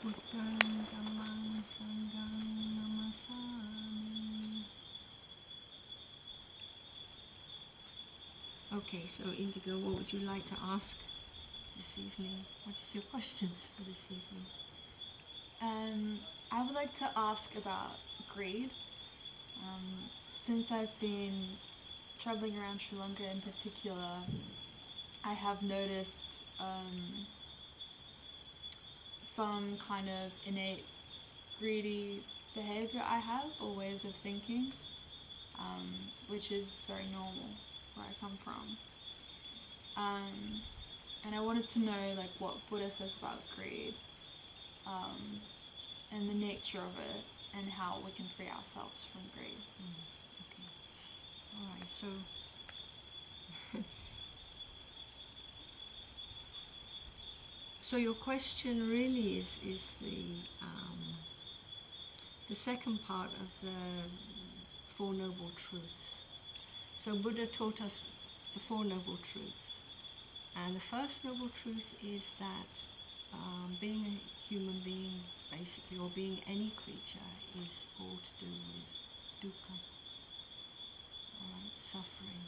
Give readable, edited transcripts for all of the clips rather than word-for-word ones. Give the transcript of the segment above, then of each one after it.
Buddham Dhammam Sangham Namasami. Okay, so Indigo, what would you like to ask this evening? What is your question for this evening? I would like to ask about greed. Since I've been traveling around Sri Lanka in particular, I have noticed some kind of innate greedy behavior I have, or ways of thinking, which is very normal where I come from. And I wanted to know like what Buddha says about greed, and the nature of it, and how we can free ourselves from greed. Okay. All right. So, so your question really is the second part of the Four Noble Truths. So Buddha taught us the Four Noble Truths, and the first Noble Truth is that being a human being, basically, or being any creature, is all to do with dukkha, all right, suffering.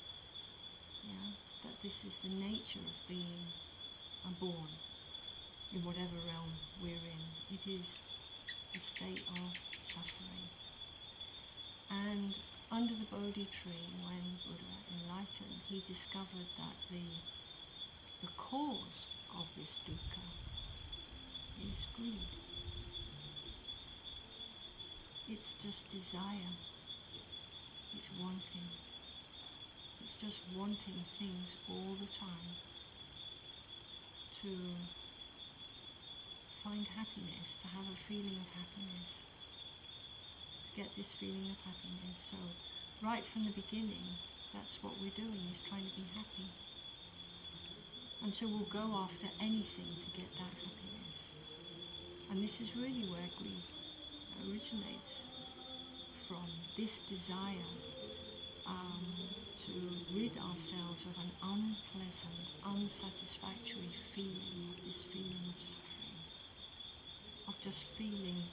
Yeah, that this is the nature of being born in whatever realm we're in. It is a state of suffering. And under the Bodhi tree, when Buddha enlightened, he discovered that the cause of this dukkha is greed. It's just desire. It's wanting. It's just wanting things all the time to find happiness, to have a feeling of happiness, to get this feeling of happiness. So right from the beginning, that's what we're doing, is trying to be happy. And so we'll go after anything to get that happiness. And this is really where greed originates from, this desire to rid ourselves of an unpleasant, unsatisfactory feeling, of this feeling of suffering, of just feeling,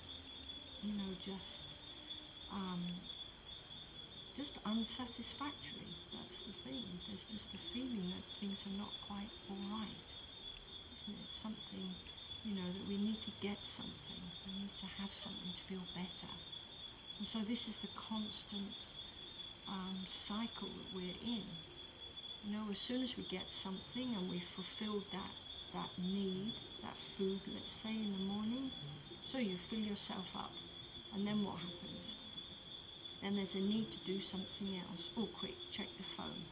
just unsatisfactory. That's the thing. There's just a feeling that things are not quite all right, isn't it? Something, that we need to get something. We need to have something to feel better. And so this is the constant cycle that we're in. As soon as we get something and we've fulfilled that need, that food, let's say, in the morning, so you fill yourself up, and then what happens? Then there's a need to do something else. Oh, quick, check the phone.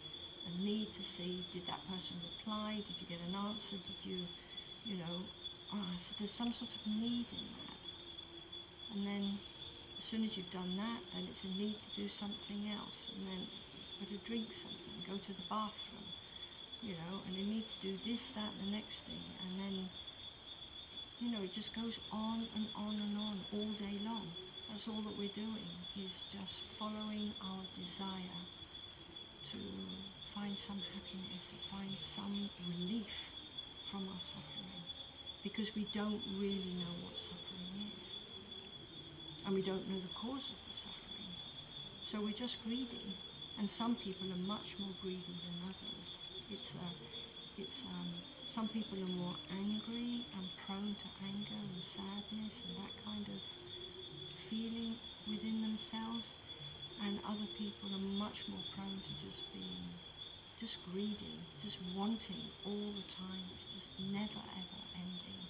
A need to see, did that person reply? Did you get an answer? Did you, so there's some sort of need in that. And then as soon as you've done that, then it's a need to do something else. And then go to drink something, go to the bathroom, and a need to do this, that, and the next thing. And then, it just goes on and on and on all day long. That's all that we're doing, is just following our desire to find some happiness, find some relief from our suffering. Because we don't really know what suffering is. And we don't know the cause of the suffering. So we're just greedy. And some people are much more greedy than others. Some people are more angry and prone to anger and sadness and that kind of feeling within themselves. And other people are much more prone to just being just greedy, just wanting all the time. It's just never ever ending.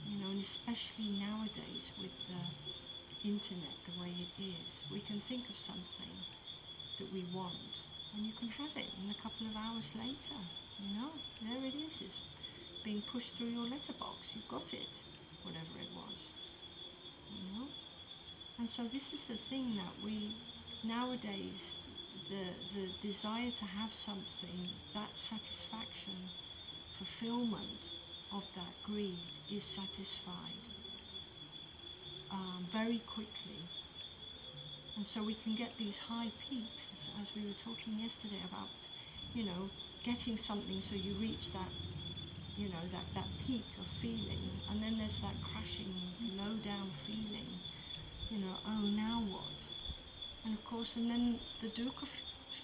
And especially nowadays with the internet the way it is, we can think of something that we want and you can have it, and a couple of hours later, there it is. It's being pushed through your letterbox. You've got it, whatever it was. And so this is the thing that we nowadays, the desire to have something, that satisfaction, fulfillment of that greed is satisfied very quickly. And so we can get these high peaks, as we were talking yesterday about, getting something, so you reach that you know, that peak of feeling, and then there's that crashing, low down feeling, you know, oh, now what? And of course, and then the dukkha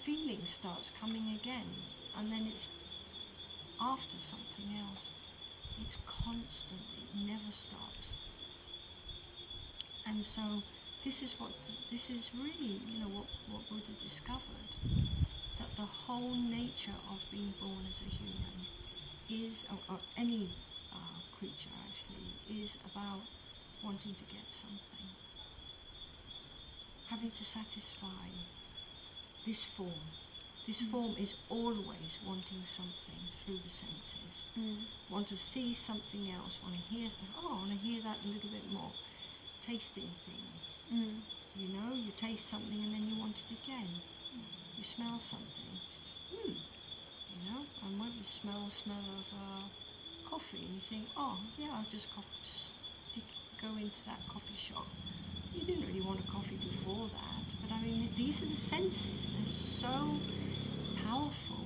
feeling starts coming again, and then it's after something else. It's constant, it never stops. And so this is really, you know, what Buddha discovered, that the whole nature of being born as a human is, or any creature actually, is about wanting to get something, having to satisfy this form. This form is always wanting something through the senses. Want to see something else, want to hear, oh, I want to hear that a little bit more. Tasting things. You know, you taste something and then you want it again. You smell something. You know, and when you smell of coffee, and you think, oh, yeah, I'll just go into that coffee shop. You didn't really want a coffee before that, but I mean, these are the senses. They're so powerful,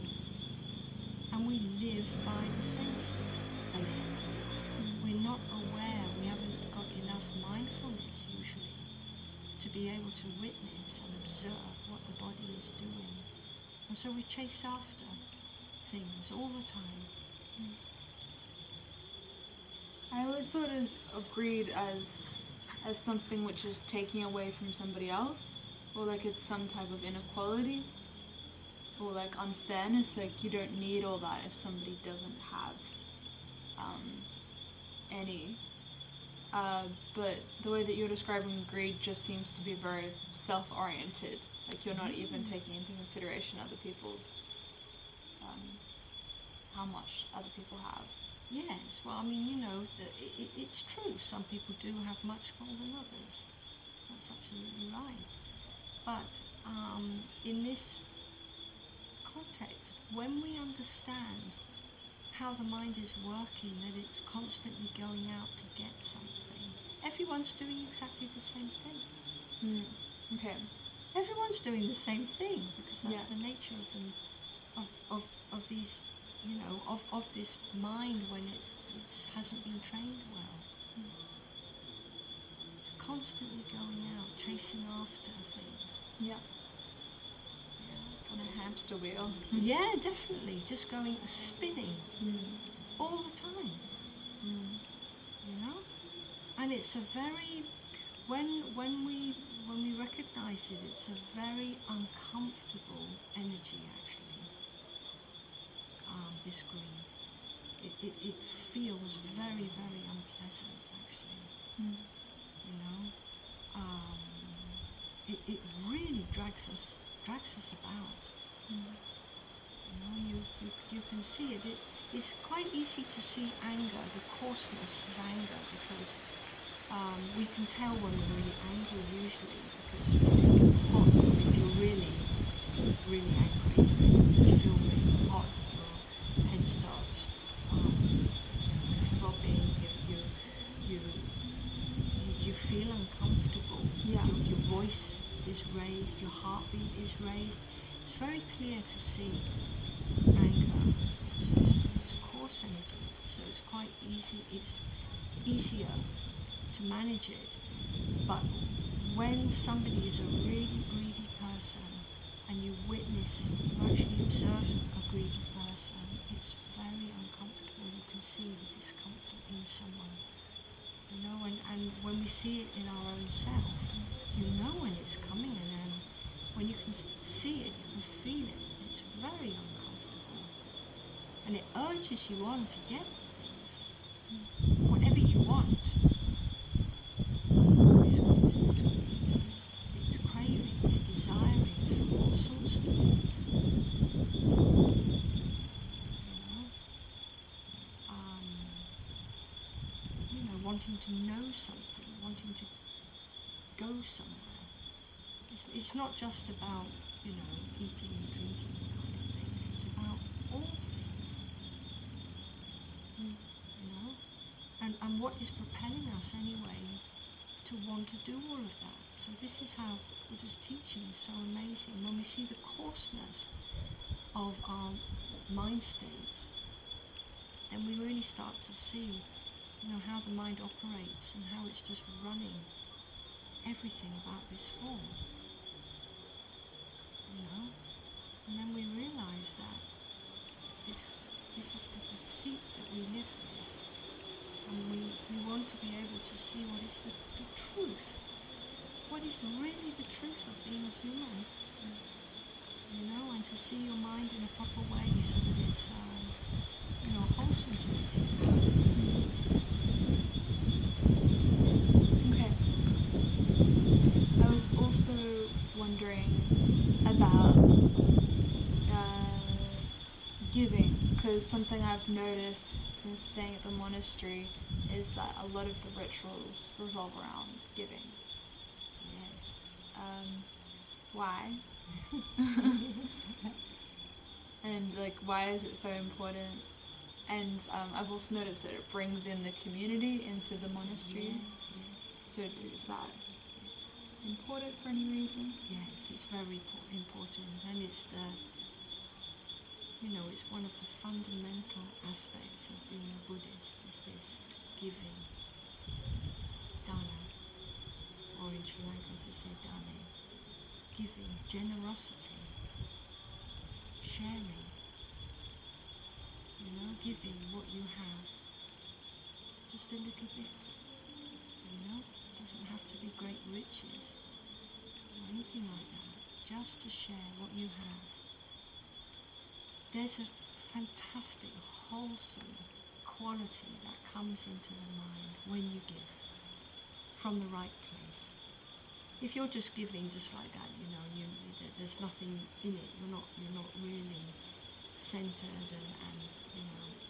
and we live by the senses, basically. We're not aware, we haven't got enough mindfulness usually to be able to witness and observe what the body is doing. And so we chase after things all the time. I always thought of greed as something which is taking away from somebody else, or like it's some type of inequality, or like unfairness, like you don't need all that if somebody doesn't have any. But the way that you're describing greed just seems to be very self-oriented, like you're not even taking into consideration other people's, how much other people have. Yes, well, I mean, you know, it's true. Some people do have much more than others. That's absolutely right. But in this context, when we understand how the mind is working, that it's constantly going out to get something, everyone's doing exactly the same thing. Okay. Everyone's doing the same thing, because that's the nature of them, of these, you know, of this mind when it hasn't been trained well. It's constantly going out, chasing after things. Yeah. On a hamster wheel. Yeah, definitely. Just going, spinning all the time. You know? And it's a very, when we recognize it, it's a very uncomfortable energy actually. This greed. It feels very, very unpleasant actually. You know? It really drags us about. You know, you can see it. It's quite easy to see anger, the coarseness of anger, because we can tell when we're really angry usually, because if you're really, really angry, you feel really hot, your head starts throbbing, you feel uncomfortable, your voice is raised, your heartbeat is raised. It's very clear to see anger. It's a coarse energy, so it's quite easy. It's easier to manage it. But when somebody is a really greedy person, and you actually observe a greedy person, it's very uncomfortable. You can see the discomfort in someone. You know, and when we see it in our own self, you know when it's coming, and then when you can see it, you can feel it. It's very uncomfortable, and it urges you on to get things, whatever you want. It's craving, it's desiring for all sorts of things. You know, wanting to know something, wanting to go somewhere. It's not just about, you know, eating and drinking kind of things. It's about all things. You know? And what is propelling us anyway to want to do all of that. So this is how Buddha's teaching is so amazing. When we see the coarseness of our mind states, then we really start to see, how the mind operates and how it's just running everything about this form. And then we realize that this is the deceit that we live with, and we want to be able to see what is the truth, what is really the truth of being human, and to see your mind in a proper way so that it's a wholesome state. Okay. I was also wondering about giving, because something I've noticed since staying at the monastery is that a lot of the rituals revolve around giving. Yes. Why? And why is it so important? And I've also noticed that it brings in the community into the monastery. Yes. So is that important for any reason? Yes, it's very important, and it's it's one of the fundamental aspects of being a Buddhist, is this giving, dana, or in Sri Lanka as they say dane, giving, generosity, sharing, giving what you have, just a little bit, it doesn't have to be great riches or anything like that, just to share what you have. There's a fantastic, wholesome quality that comes into the mind when you give from the right place. If you're just giving just like that, there's nothing in it. You're not really centered and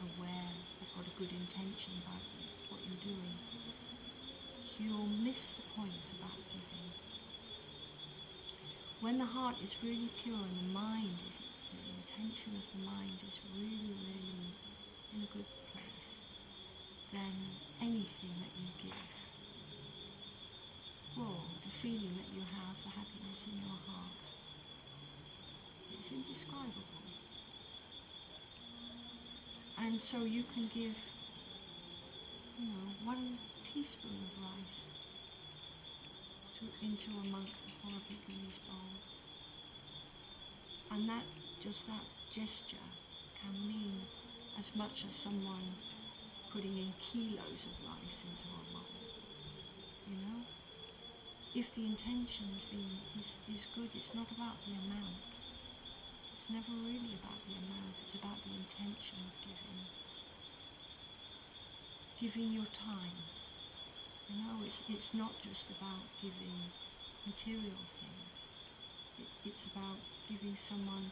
aware. You've got a good intention about what you're doing. You'll miss the point about giving. When the heart is really pure and the intention of the mind is really, really in a good place, then anything that you give, the feeling that you have, the happiness in your heart, it's indescribable. And so you can give, 1 teaspoon of rice into a monk or a bhikkuni's bowl. And that gesture can mean as much as someone putting in kilos of rice into a bowl. If the intention is good, it's not about the amount. It's never really about the amount, it's about the intention of giving. Giving your time. It's not just about giving material things. It's about giving someone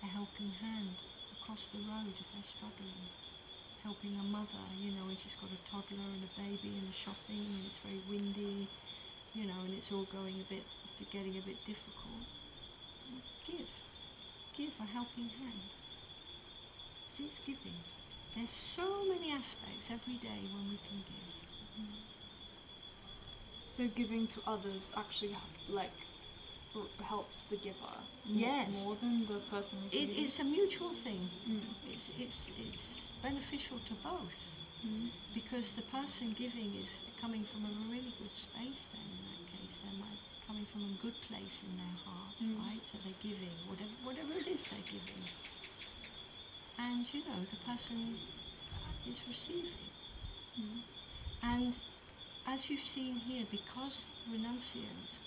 a helping hand across the road if they're struggling. Helping a mother, when she's got a toddler and a baby and shopping and it's very windy, and it's all getting a bit difficult. Give a helping hand. See, it's giving. There's so many aspects every day when we can give. So giving to others actually helps the giver. Yes. More than the person receiving. It's a mutual thing. It's beneficial to both. Because the person giving is coming from a really good space then in that case. They're coming from a good place in their heart, right? So they're giving, whatever it is they're giving. And, the person is receiving. And as you've seen here, because renunciant,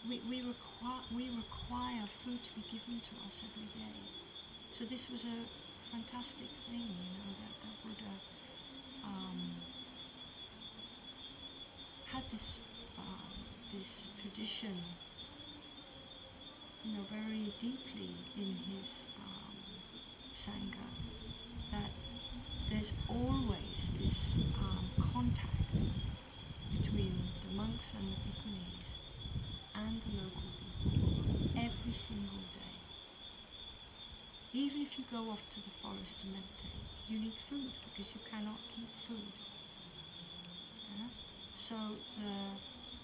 we require food to be given to us every day. So this was a fantastic thing, that the Buddha had this tradition, very deeply in his Sangha, that there's always this contact between the monks and the bhikkhunis and the local people every single day. Even if you go off to the forest to meditate, you need food because you cannot keep food. Yeah? So the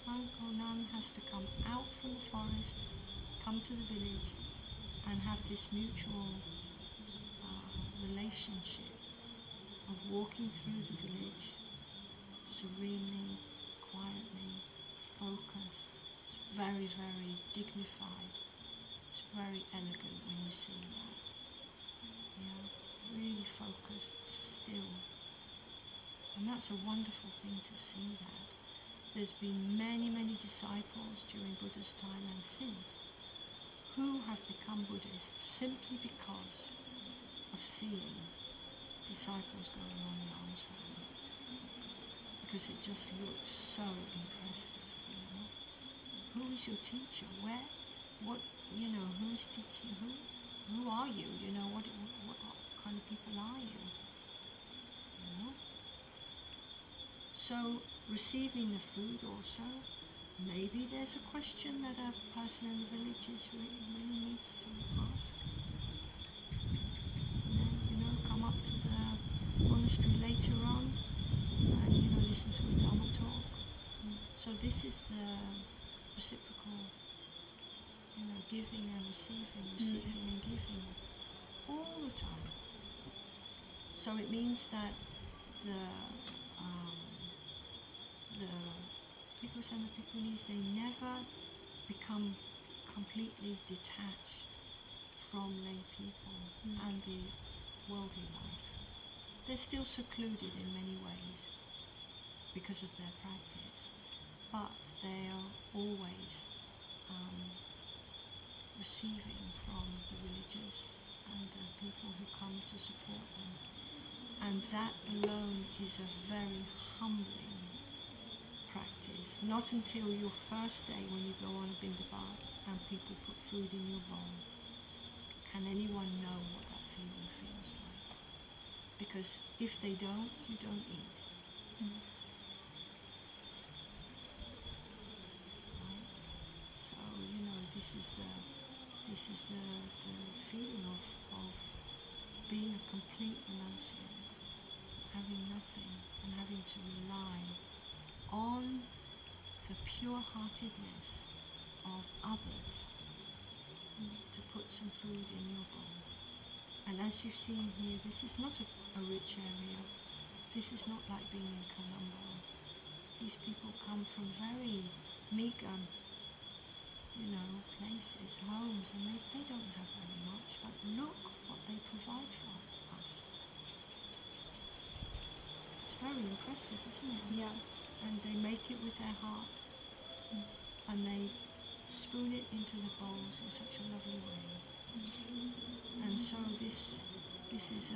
monk or nun has to come out from the forest, come to the village, and have this mutual relationship of walking through the village serenely, quietly, focused. It's very, very dignified. It's very elegant when you see that. Yeah, really focused, still. And that's a wonderful thing to see that. There's been many, many disciples during Buddha's time and since who have become Buddhists simply because of seeing disciples going on the alms round. Because it just looks so impressive, you know. Who is your teacher? Where? What? You know, who is teaching? Who are you? You know, what kind of people are you? You know. So receiving the food also. Maybe there's a question that a person in the village really needs to ask. And then, you know, come up to the monastery later on and, you know, listen to a Dhamma talk. So this is the reciprocal, you know, giving and receiving and giving all the time. So it means that the bhikkhus and the bhikkhunis, they never become completely detached from lay people and the worldly life. They're still secluded in many ways because of their practice, but they are always receiving from the villagers and the people who come to support them. And that alone is a very humbling practice. Not until your first day when you go on a bindabat and people put food in your bowl can anyone know what that feeling feels like. Because if they don't, you don't eat. Right? So, you know, this is the feeling of being a complete renunciate, having nothing and having to rely on the pure-heartedness of others to put some food in your bowl. And as you've seen here, this is not a rich area. This is not like being in Colombo. These people come from very meager, you know, places, homes, and they don't have very much, but look what they provide for us. It's very impressive, isn't it? Yeah. And they make it with their heart, and they spoon it into the bowls in such a lovely way. And so this is,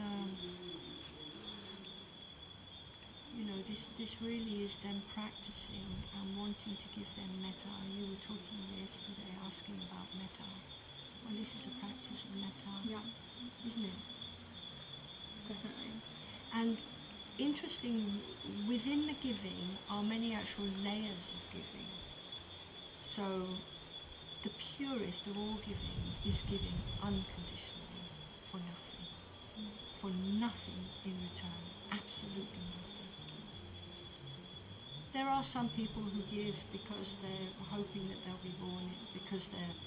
you know, this really is them practicing and wanting to give them metta. You were talking yesterday, asking about metta. Well, this is a practice of metta, isn't it? Definitely. And interesting, within the giving are many actual layers of giving. So the purest of all giving is giving unconditionally for nothing. For nothing in return, absolutely nothing. There are some people who give because they're hoping that they'll be born, because they're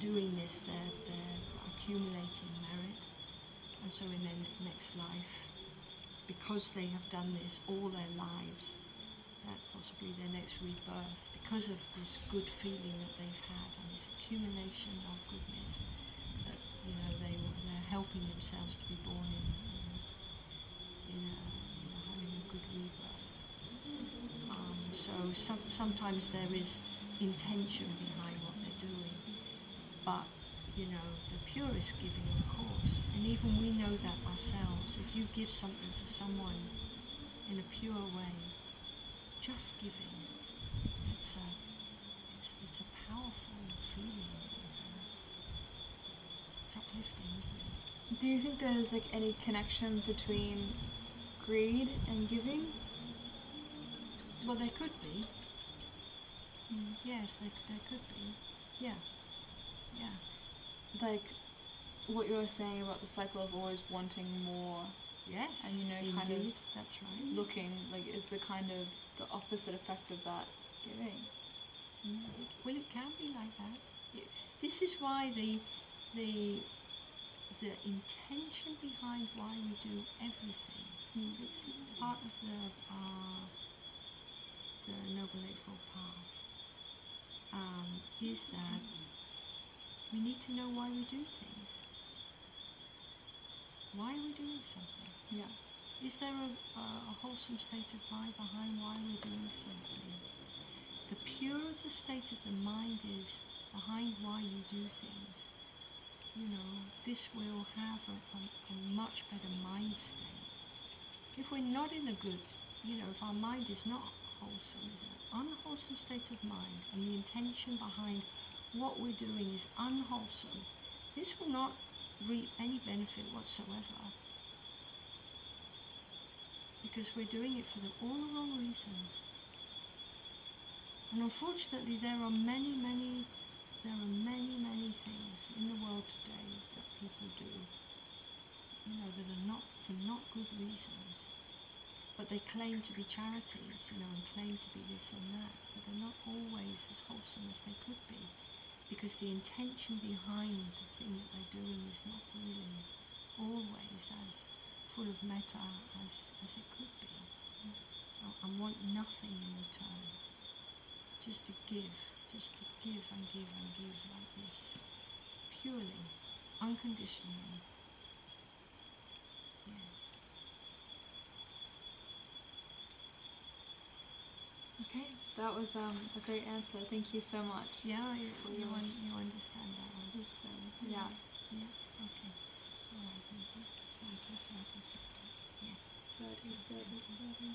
doing this, they're accumulating merit, and so in their next life, because they have done this all their lives, that possibly their next rebirth, because of this good feeling that they've had and this accumulation of goodness, that, you know, they're helping themselves to be born in having a good rebirth. So sometimes there is intention behind what they're doing, but, you know, the purest giving, of course, and even we know that ourselves. If you give something to someone in a pure way, just giving, it's a powerful feeling. It's uplifting, isn't it? Do you think there's like any connection between greed and giving? Well, there could be. Yes, there could be. Yeah. Like what you were saying about the cycle of always wanting more. Yes, and, you know, indeed, kind of that's right. looking like is the kind of the opposite effect of that giving. Well, it can be like that. This is why the the intention behind why we do everything. It's part of the Noble Eightfold Path. Is that we need to know why we do things. Why are we doing something? Yeah. Is there a wholesome state of mind behind why we're doing something? The purer the state of the mind is behind why you do things, this will have a much better mind state. If we're not in a good, if our mind is not wholesome, is an unwholesome state of mind, and the intention behind what we're doing is unwholesome, this will not reap any benefit whatsoever. Because we're doing it for all the wrong reasons. And unfortunately there are many things in the world today that people do, that are not good reasons. But they claim to be charities, and claim to be this and that, but they're not always as wholesome as they could be, because the intention behind the thing that they're doing is not really always as full of metta as it could be, and want nothing in return, just to give and give and give like this, purely, unconditionally. Yes. Okay, that was a great answer. Thank you so much. Yeah, you understand that one. Understand. Yeah. Yes. Okay. All right. Thank you. Yeah. Sadhu, sadhu, sadhu.